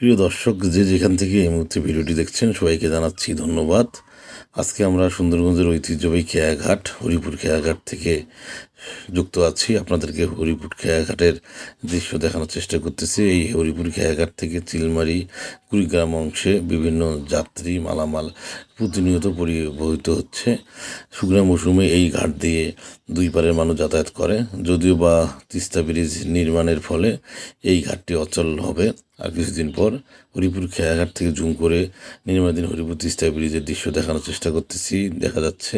প্রিয় দর্শক, যে যেখান থেকে এই মুহূর্তে ভিডিওটি দেখছেন সবাইকে জানাচ্ছি ধন্যবাদ। আজকে আমরা সুন্দরগঞ্জের ঐতিহ্যবাহী খেয়াঘাট, হরিপুর খেয়াঘাট থেকে যুক্ত আছি। আপনাদেরকে হরিপুর খেয়াঘাটের দৃশ্য দেখানোর চেষ্টা করতেছি। এই হরিপুর খেয়াঘাট থেকে চিলমারি কুড়িগ্রাম অংশে বিভিন্ন যাত্রী মালামাল প্রতিনিয়ত পরিবহিত হচ্ছে। শুকনো মৌসুমে এই ঘাট দিয়ে দুই পারের মানুষ যাতায়াত করে। যদিও বা তিস্তা ব্রিজ নির্মাণের ফলে এই ঘাটটি অচল হবে আর কিছুদিন পর। হরিপুর খেয়াঘাট থেকে জুম করে নির্মাণাধীন হরিপুর তিস্তা ব্রিজের দৃশ্য দেখানোর চেষ্টা করতেছি। দেখা যাচ্ছে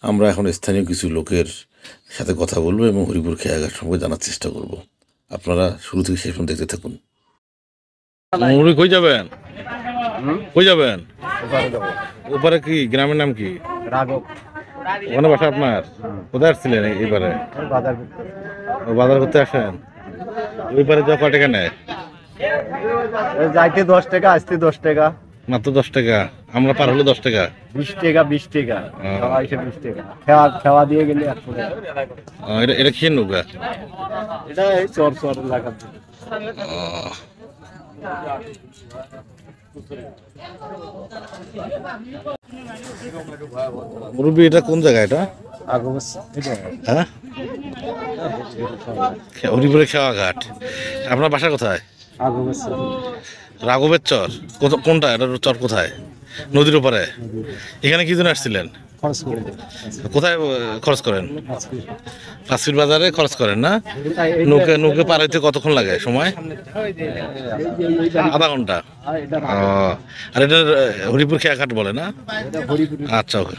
আমরা এখন স্থানীয় কিছু লোকের সাথে কথা বলবো এবং হরিপুর খেয়াঘাট সম্পর্কে জানার চেষ্টা করব। আপনারা শুরু থেকে শেষ পর্যন্ত দেখতে থাকুন। কই যাবেন? কই যাবেন? ওপারে কি গ্রামের নাম কি? রাঘব। ওখানে বাসা আপনার? কোথায় আসছিলেন এইবারে? বাজার করতে আসেন? ওই পারে যাওয়া কয় টাকা নেয়? যাইতে 10 টাকা, আসতে 10 টাকা। মাত্র 10 টাকা? আমরা পার হলো 10 টাকা। 20 টাকা, 20 টাকা। সবাইকে 20 টাকা। খেওয়া দিয়ে গেলে 1 টাকা। এটা খেয়ে নৌকা? এটা এই চর এলাকা। মুরব্বী, এটা কোন জায়গা? এটা হ্যাঁ, হরিপুরে খেওয়া ঘাট। আপনার বাসা কোথায়? রাঘবের চর? কোনটা? এটা চর কোথায়? নদীর ওপারে? এখানে কি জন্য আসছিলেন? কোথায় খরচ করেন? 5 ফিট বাজারে খরচ করেন না? নৌকে পার হইতে কতক্ষণ লাগে সময়? আধা ঘন্টা। আর এটা হরিপুর খেয়া ঘাট বলে না? আচ্ছা, ওকে।